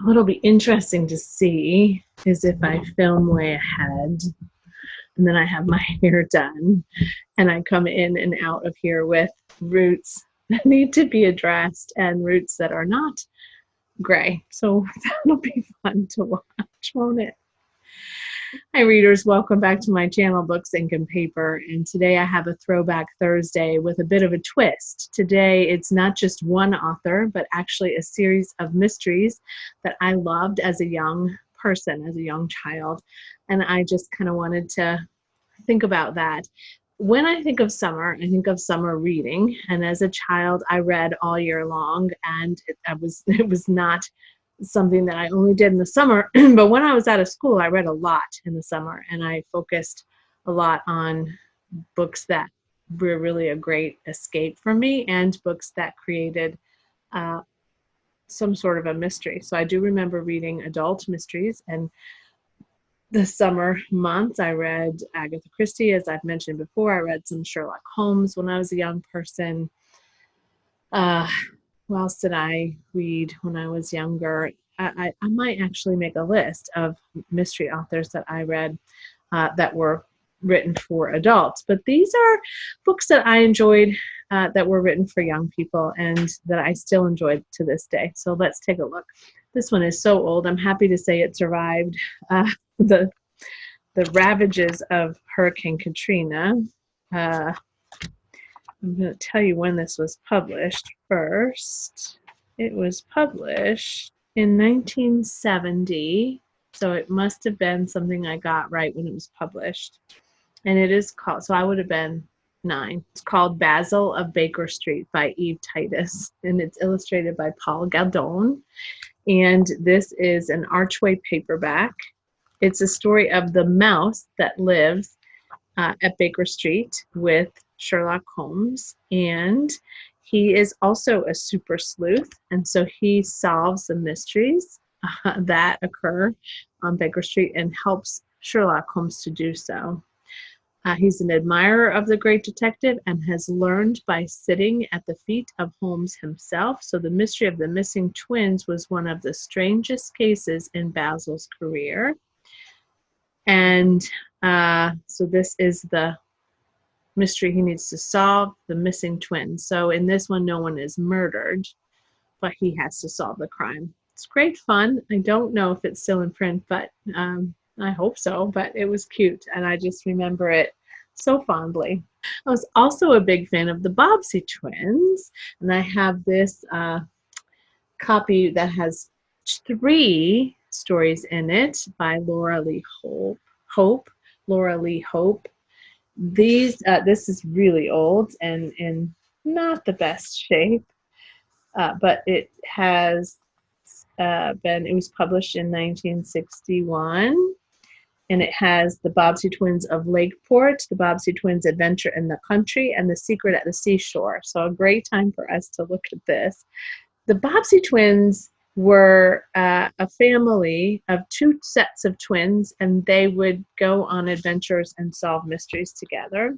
what'll be interesting to see is if I film way ahead and then I have my hair done and I come in and out of here with roots that need to be addressed and roots that are not gray. So that'll be fun to watch, won't it? Hi readers, welcome back to my channel, Books, Ink, and Paper. And today I have a Throwback Thursday with a bit of a twist. Today it's not just one author, but actually a series of mysteries that I loved as a young person, as a young child. And I just kind of wanted to think about that. When I think of summer, I think of summer reading. And as a child, I read all year long, and it was not something that I only did in the summer. But when I was out of school, I read a lot in the summer, and I focused a lot on books that were really a great escape for me and books that created some sort of a mystery. So I do remember reading adult mysteries, and the summer months I read Agatha Christie, as I've mentioned before. I read some Sherlock Holmes when I was a young person. What else did I read when I was younger? I might actually make a list of mystery authors that I read that were written for adults. But these are books that I enjoyed that were written for young people and that I still enjoy to this day. So let's take a look. This one is so old. I'm happy to say it survived the ravages of Hurricane Katrina. I'm going to tell you when this was published first. It was published in 1970, so it must have been something I got right when it was published. And it is called, so I would have been 9. It's called Basil of Baker Street by Eve Titus, and it's illustrated by Paul Galdon. And this is an Archway paperback. It's a story of the mouse that lives at Baker Street with Sherlock Holmes, and he is also a super sleuth, and so he solves the mysteries that occur on Baker Street and helps Sherlock Holmes to do so. He's an admirer of the great detective and has learned by sitting at the feet of Holmes himself. So the mystery of the missing twins was one of the strangest cases in Basil's career. And so this is the mystery he needs to solve, the missing twins. So in this one, no one is murdered, but he has to solve the crime. It's great fun. I don't know if it's still in print, but I hope so, but it was cute, and I just remember it so fondly. I was also a big fan of the Bobbsey Twins, and I have this copy that has 3 stories in it by Laura Lee Hope. These this is really old and in not the best shape, but it has it was published in 1961, and it has the Bobbsey Twins of Lakeport, the Bobbsey Twins Adventure in the Country, and The Secret at the Seashore. So a great time for us to look at this. The Bobbsey Twins were a family of 2 sets of twins, and they would go on adventures and solve mysteries together.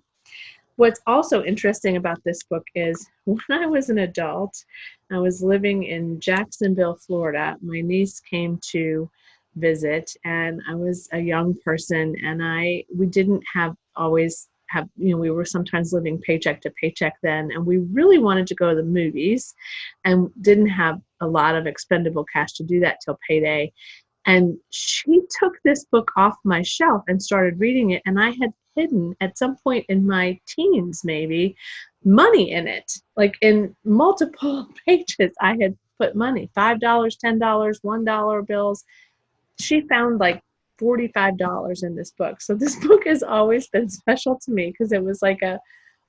What's also interesting about this book is when I was an adult, I was living in Jacksonville, Florida. My niece came to visit, and I was a young person, and we didn't always have, we were sometimes living paycheck to paycheck then, and we really wanted to go to the movies and didn't have a lot of expendable cash to do that till payday. And she took this book off my shelf and started reading it, and I had hidden at some point in my teens maybe money in it, like in multiple pages. I had put money, $5, $10, $1 bills. She found like $45 in this book. So this book has always been special to me because it was like a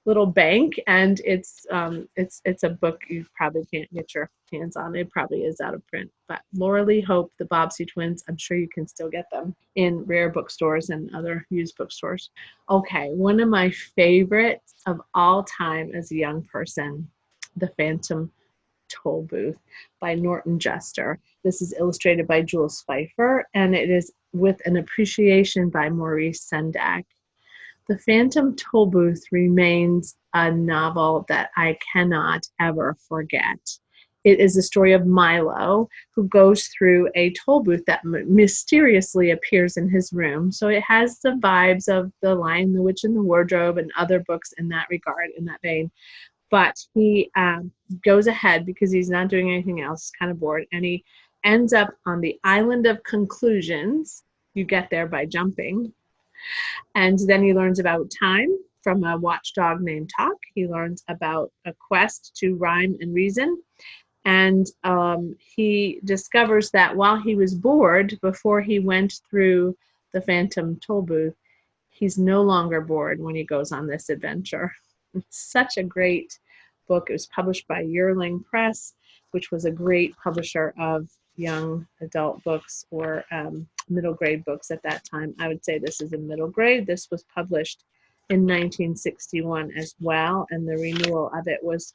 little bank, and it's a book you probably can't get your hands on. It probably is out of print. But Laura Lee Hope, the Bobbsey Twins, I'm sure you can still get them in rare bookstores and other used bookstores. Okay, one of my favorites of all time as a young person, The Phantom Tollbooth by Norton Juster. This is illustrated by Jules Pfeiffer, and it is with an appreciation by Maurice Sendak. The Phantom Tollbooth remains a novel that I cannot ever forget. It is the story of Milo, who goes through a toll booth that mysteriously appears in his room. So it has the vibes of The Lion, the Witch, and the Wardrobe and other books in that regard, in that vein. But he goes ahead because he's not doing anything else, kind of bored, and he ends up on the Island of Conclusions. You get there by jumping. And then he learns about time from a watchdog named Talk. He learns about a quest to rhyme and reason. And he discovers that while he was bored before he went through the Phantom Tollbooth, he's no longer bored when he goes on this adventure. It's such a great book. It was published by Yearling Press, which was a great publisher of young adult books or middle grade books at that time. I would say this is a middle grade. This was published in 1961 as well, and the renewal of it was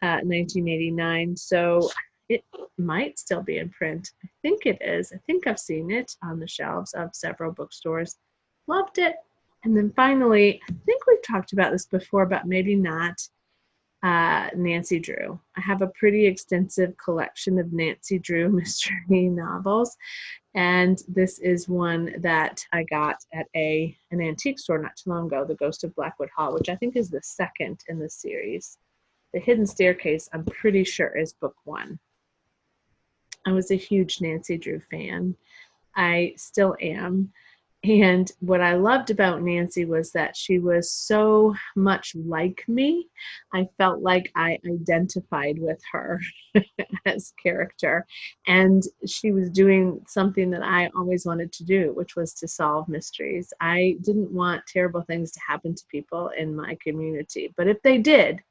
1989. So it might still be in print. I think it is. I think I've seen it on the shelves of several bookstores. Loved it. And then finally, I think we've talked about this before, but maybe not, Nancy Drew. I have a pretty extensive collection of Nancy Drew mystery novels, and this is one that I got at an antique store not too long ago, The Ghost of Blackwood Hall, which I think is the second in the series. The Hidden Staircase, I'm pretty sure, is book 1. I was a huge Nancy Drew fan. I still am. And what I loved about Nancy was that she was so much like me. I felt like I identified with her as character. And she was doing something that I always wanted to do, which was to solve mysteries. I didn't want terrible things to happen to people in my community. But if they did,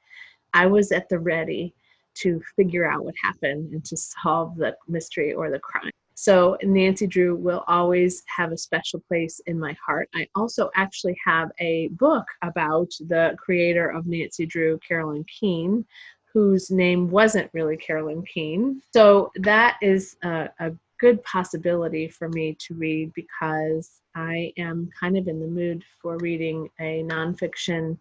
I was at the ready to figure out what happened and to solve the mystery or the crime. So Nancy Drew will always have a special place in my heart. I also actually have a book about the creator of Nancy Drew, Carolyn Keene, whose name wasn't really Carolyn Keene. So that is a good possibility for me to read because I am kind of in the mood for reading a nonfiction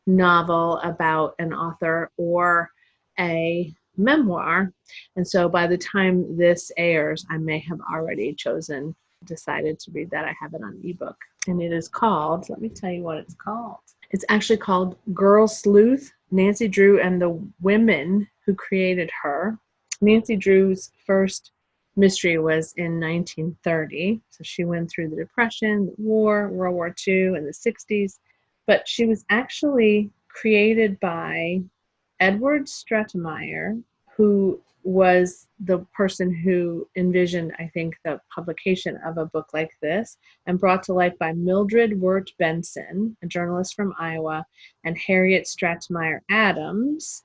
novel about an author or a memoir. And so by the time this airs, I may have already decided to read that. I have it on ebook. And it is called, let me tell you what it's called. It's actually called Girl Sleuth, Nancy Drew and the Women Who Created Her. Nancy Drew's first mystery was in 1930. So she went through the Depression, the war, World War II, and the 60s. But she was actually created by Edward Stratemeyer, who was the person who envisioned, I think, the publication of a book like this, and brought to life by Mildred Wirt Benson, a journalist from Iowa, and Harriet Stratemeyer Adams.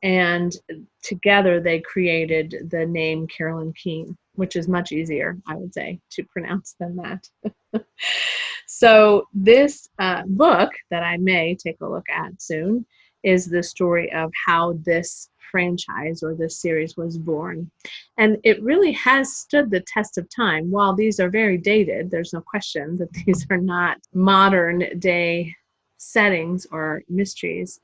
And together they created the name Carolyn Keene, which is much easier, I would say, to pronounce than that. So this book that I may take a look at soon is the story of how this franchise or this series was born. And it really has stood the test of time. While these are very dated, there's no question that these are not modern day settings or mysteries.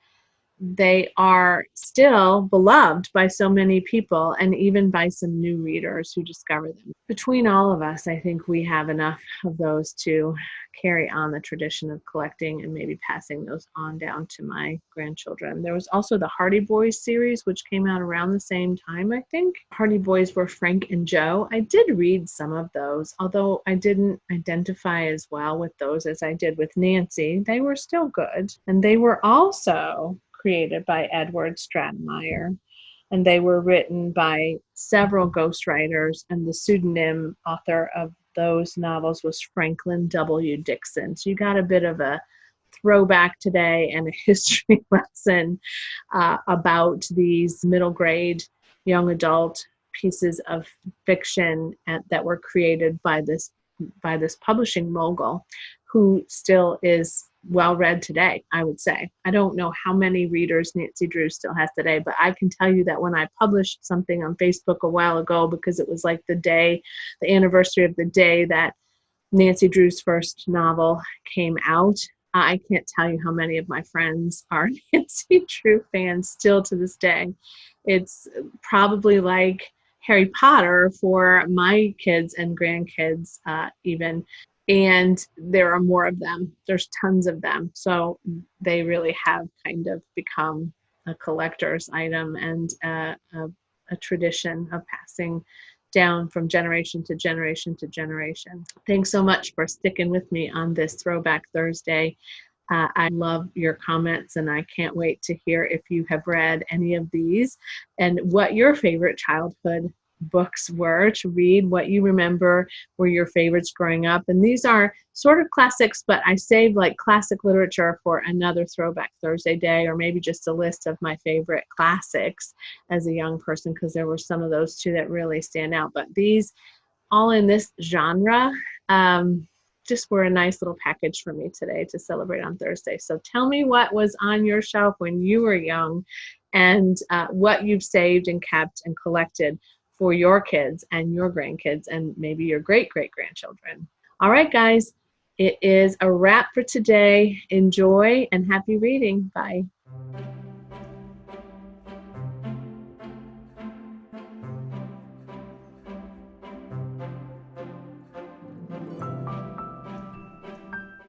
They are still beloved by so many people and even by some new readers who discover them. Between all of us, I think we have enough of those to carry on the tradition of collecting and maybe passing those on down to my grandchildren. There was also the Hardy Boys series, which came out around the same time, I think. Hardy Boys were Frank and Joe. I did read some of those, although I didn't identify as well with those as I did with Nancy. They were still good. And they were also created by Edward Stratemeyer, and they were written by several ghostwriters, and the pseudonym author of those novels was Franklin W. Dixon. So you got a bit of a throwback today and a history lesson about these middle grade young adult pieces of fiction that were created by this publishing mogul, who still is well read today, I would say. I don't know how many readers Nancy Drew still has today, but I can tell you that when I published something on Facebook a while ago, because it was like the anniversary of the day that Nancy Drew's first novel came out, I can't tell you how many of my friends are Nancy Drew fans still to this day. It's probably like Harry Potter for my kids and grandkids, even. And there are more of them. There's tons of them. So they really have kind of become a collector's item and a tradition of passing down from generation to generation to generation. Thanks so much for sticking with me on this Throwback Thursday. I love your comments, and I can't wait to hear if you have read any of these and what your favorite childhood books were to read, what you remember were your favorites growing up. And these are sort of classics, but I saved like classic literature for another Throwback Thursday day, or maybe just a list of my favorite classics as a young person, because there were some of those too that really stand out. But these, all in this genre, just were a nice little package for me today to celebrate on Thursday. So tell me what was on your shelf when you were young, and what you've saved and kept and collected for your kids and your grandkids and maybe your great-great-grandchildren. All right, guys, it is a wrap for today. Enjoy and happy reading. Bye.